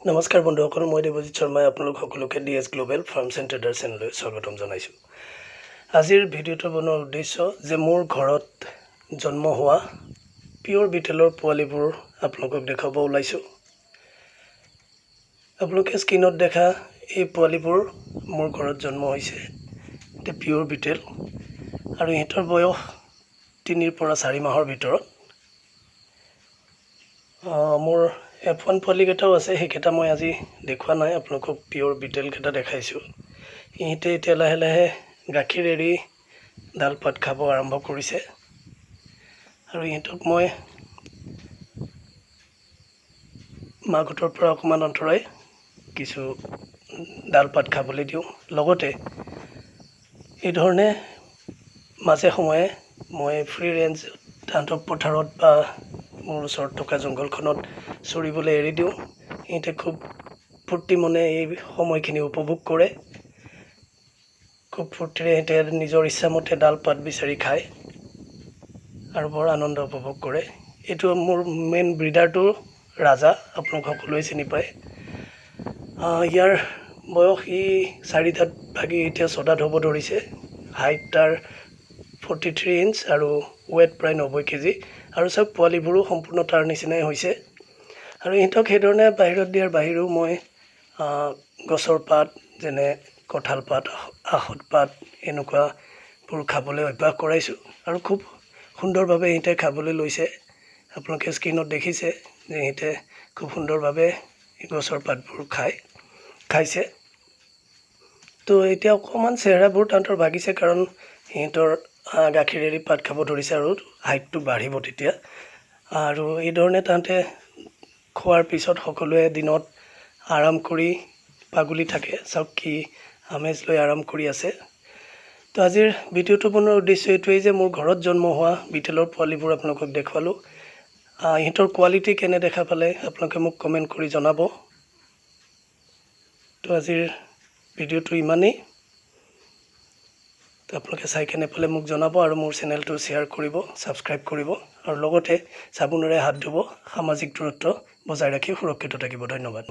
নমস্কাৰ বন্ধুসকল, মই দেৱজিৎ শৰ্মাই আপোনালোক সকলোকে DS global farms and traders চেনেললৈ স্বাগতম জনাইছোঁ। আজিৰ ভিডিঅ'টো বনোৱাৰ উদ্দেশ্য যে মোৰ ঘৰত জন্ম হোৱা পিয়ৰ বিটেলৰ পোৱালিবোৰ আপোনালোকক দেখাব ওলাইছোঁ। আপোনালোকে স্ক্ৰীনত দেখা এই পোৱালিবোৰ মোৰ ঘৰত জন্ম হৈছে। এতিয়া পিয়ৰ বিটেল আৰু ইহঁতৰ বয়স 3 পৰা 4 মাহৰ ভিতৰত। মোৰ F1 পোৱালিকেইটাও আছে, সেইকেইটা মই আজি দেখুওৱা নাই, আপোনালোকক পিয়ৰ বিটেলকেইটা দেখাইছোঁ। ইহঁতে এতিয়া লাহে লাহে গাখীৰ এৰি ডাল পাত খাব আৰম্ভ কৰিছে আৰু ইহঁতক মই মাকহঁতৰ পৰা অকণমান অন্তৰাই কিছু ডাল পাত খাবলৈ দিওঁ। লগতে এই ধৰণে মাজে সময়ে মই ফ্ৰী ৰেঞ্জ তাহাঁতক পথাৰত বা মোৰ ওচৰত থকা জংঘলখনত চৰিবলৈ এৰি দিওঁ। সিহঁতে খুব ফূৰ্তি মনে এই সময়খিনি উপভোগ কৰে। খুব ফূৰ্তিৰে সিহঁতে নিজৰ ইচ্ছামতে ডাল পাত বিচাৰি খায় আৰু বৰ আনন্দ উপভোগ কৰে। এইটো মোৰ মেইন ব্ৰিডাৰটো ৰাজা, আপোনালোক সকলোৱে চিনি পায়। ইয়াৰ বয়স 4 ভাগি এতিয়া 6 হ'ব ধৰিছে। হাইট তাৰ 43 ইঞ্চ আৰু ৱেট প্ৰায় 90 কেজি। আৰু চব পোৱালিবোৰো সম্পূৰ্ণ তাৰ নিচিনাই হৈছে। আৰু ইহঁতক সেইধৰণে বাহিৰত দিয়াৰ বাহিৰেও মই গছৰ পাত যেনে কঁঠাল পাত, আহঁত পাত এনেকুৱাবোৰ খাবলৈ অভ্যাস কৰাইছোঁ আৰু খুব সুন্দৰভাৱে ইহঁতে খাবলৈ লৈছে। আপোনালোকে স্ক্ৰীনত দেখিছে যে ইহঁতে খুব সুন্দৰভাৱে গছৰ পাতবোৰ খাইছে। তো এতিয়া অকণমান চেহেৰাবোৰ তাহাঁতৰ ভাগিছে, কাৰণ সিহঁতৰ গাখীৰ এৰি পাত খাব ধৰিছে আৰু হাইটটো বাঢ়িব তেতিয়া। আৰু এই ধৰণে তাহাঁতে খোৱাৰ পিছত সকলোৱে দিনত আৰাম কৰি পাগুলি থাকে। চাওক কি আমেজ লৈ আৰাম কৰি আছে। তো আজিৰ ভিডিঅ'টো বনোৱাৰ উদ্দেশ্য এইটোৱেই যে মোৰ ঘৰত জন্ম হোৱা বিটেলৰ পোৱালিবোৰ আপোনালোকক দেখুৱালোঁ। ইহঁতৰ কোৱালিটি কেনে দেখা পালে আপোনালোকে মোক কমেণ্ট কৰি জনাব। তো আজিৰ ভিডিঅ'টো ইমানেই। তো আপোনালোকে চাই কেনে পালে মোক জনাব আৰু মোৰ চেনেলটো শ্বেয়াৰ কৰিব, ছাবস্ক্ৰাইব কৰিব আৰু লগতে চাবোনেৰে হাত ধুব, সামাজিক দূৰত্ব বজাই ৰাখি সুৰক্ষিত থাকিব। ধন্যবাদ।